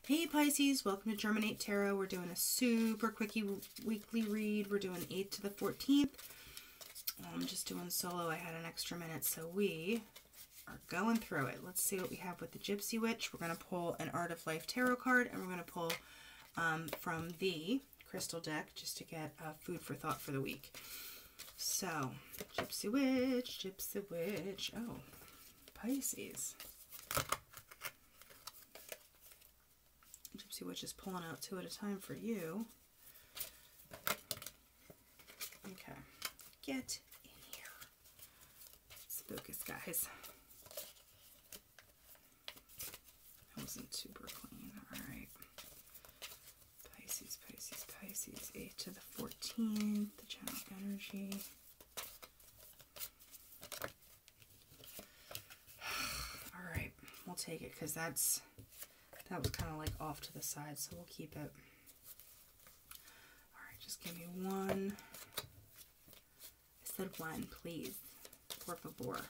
Hey Pisces, welcome to Germinate Tarot. We're doing a super quickie weekly read. We're doing 8th to the 14th. I'm just doing solo. I had an extra minute, so we are going through it. Let's see what we have with the Gypsy Witch. We're going to pull an Art of Life tarot card, and we're going to pull from the crystal deck just to get food for thought for the week. So, Gypsy Witch, Gypsy Witch. Oh, Pisces. Gypsy Witch is pulling out 2 at a time for you. Okay, get in here. Let's focus, guys. That wasn't super clean. All right. Pisces, Pisces, Pisces. 8 to the 14th. The general energy. All right, we'll take it because that was kind of like off to the side, so we'll keep it. All right, just give me one. I said one, please. Por favor.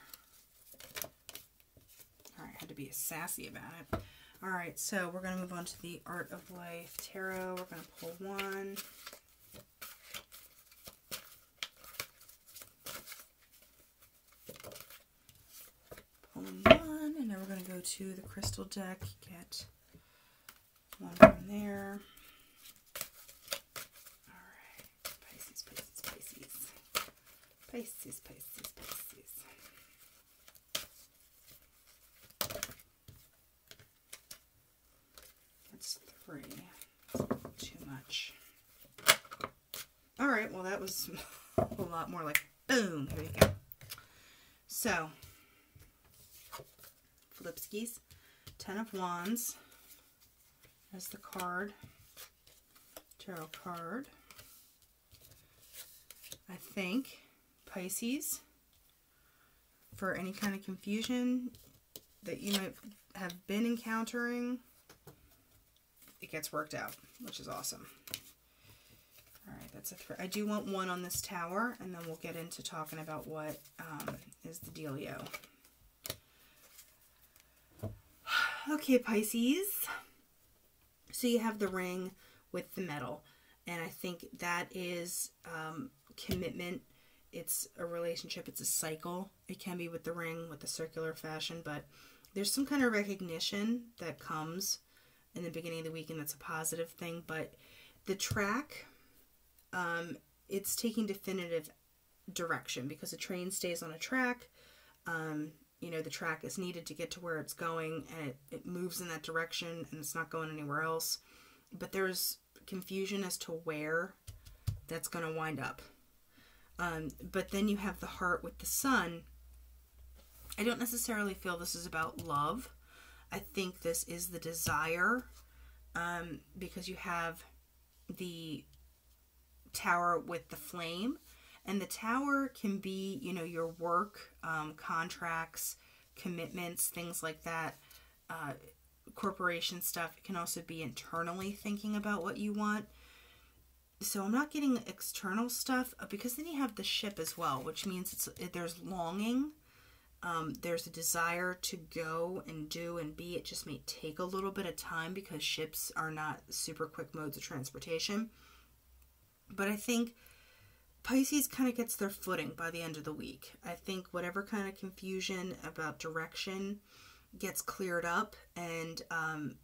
All right, had to be sassy about it. All right, so we're going to move on to the Art of Life Tarot. We're going to pull one. Pulling one, and then we're going to go to the crystal deck, get one from there. All right. Pisces, Pisces, Pisces. Pisces, Pisces, Pisces. That's 3. That's a little too much. All right. Well, that was a lot more like boom. Here you go. So, Flipskis. 10 of Wands. As the card, tarot card. I think Pisces, for any kind of confusion that you might have been encountering, it gets worked out, which is awesome. All right, that's a 3. I do want 1 on this tower, and then we'll get into talking about what is the dealio. Okay, Pisces. So you have the ring with the metal, and I think that is commitment. It's a relationship. It's a cycle. It can be with the ring, with the circular fashion, but there's some kind of recognition that comes in the beginning of the week, and that's a positive thing. But the track, it's taking definitive direction because the train stays on a track. You know, the track is needed to get to where it's going, and it moves in that direction, and it's not going anywhere else. But there's confusion as to where that's going to wind up. But then you have the heart with the sun. I don't necessarily feel this is about love. I think this is the desire, because you have the tower with the flame. And the tower can be, you know, your work, contracts, commitments, things like that, corporation stuff. It can also be internally thinking about what you want. So I'm not getting external stuff, because then you have the ship as well, which means there's longing. There's a desire to go and do and be. It just may take a little bit of time because ships are not super quick modes of transportation. But I think Pisces kind of gets their footing by the end of the week. I think whatever kind of confusion about direction gets cleared up, and,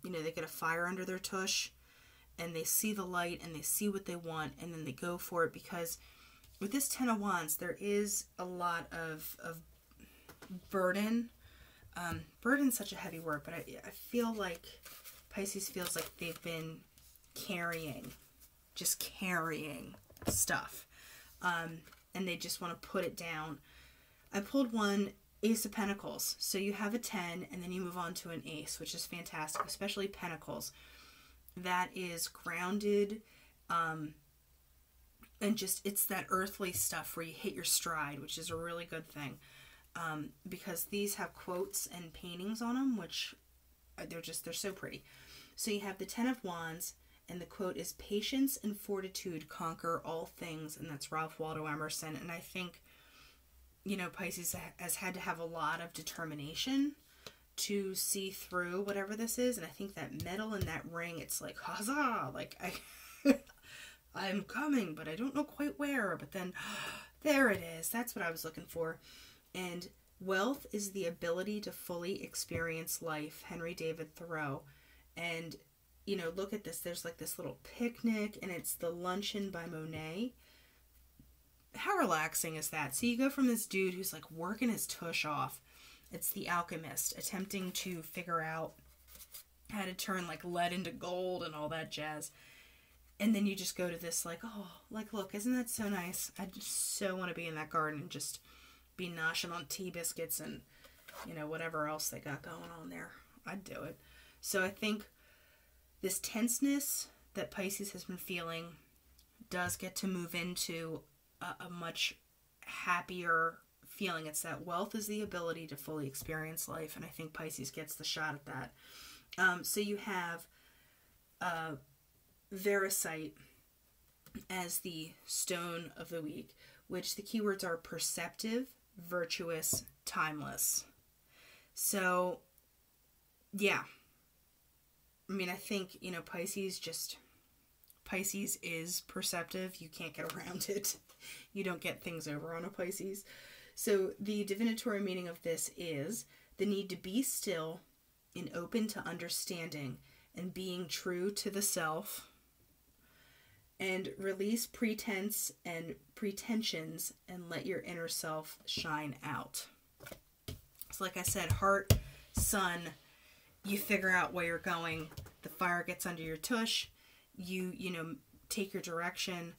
you know, they get a fire under their tush, and they see the light, and they see what they want, and then they go for it, because with this 10 of Wands, there is a lot of burden. Burden's such a heavy word, but I feel like Pisces feels like they've been carrying stuff. And they just want to put it down. I pulled one Ace of Pentacles. So you have a 10, and then you move on to an Ace, which is fantastic, especially Pentacles. That is grounded, and just, it's that earthly stuff where you hit your stride, which is a really good thing. Because these have quotes and paintings on them, which they're so pretty. So you have the 10 of Wands, and the quote is, "Patience and fortitude conquer all things," and that's Ralph Waldo Emerson. And I think, you know, Pisces has had to have a lot of determination to see through whatever this is. And I think that metal in that ring, it's like, huzzah! Like, I'm coming, but I don't know quite where. But then, there it is. That's what I was looking for. And wealth is the ability to fully experience life. Henry David Thoreau. And, you know, look at this. There's like this little picnic, and it's the Luncheon by Monet. How relaxing is that? So you go from this dude who's like working his tush off. It's the alchemist attempting to figure out how to turn like lead into gold and all that jazz. And then you just go to this like, oh, like, look, isn't that so nice? I just so want to be in that garden and just be noshing on tea biscuits and, you know, whatever else they got going on there. I'd do it. So I think this tenseness that Pisces has been feeling does get to move into a much happier feeling. It's that wealth is the ability to fully experience life, and I think Pisces gets the shot at that. So you have Variscite as the stone of the week, which the keywords are perceptive, virtuous, timeless. So, yeah. I mean, I think, you know, Pisces is perceptive. You can't get around it. You don't get things over on a Pisces. So the divinatory meaning of this is the need to be still and open to understanding and being true to the self, and release pretense and pretensions and let your inner self shine out. So like I said, heart, sun, you figure out where you're going. The fire gets under your tush. You know, take your direction,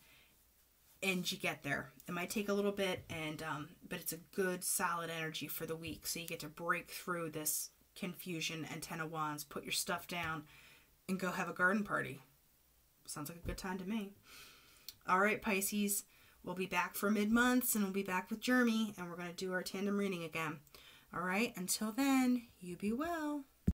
and you get there. It might take a little bit, and but it's a good, solid energy for the week. So you get to break through this confusion and 10 of Wands, put your stuff down, and go have a garden party. Sounds like a good time to me. All right, Pisces, we'll be back for mid-months, and we'll be back with Jeremy, and we're going to do our tandem reading again. All right, until then, you be well.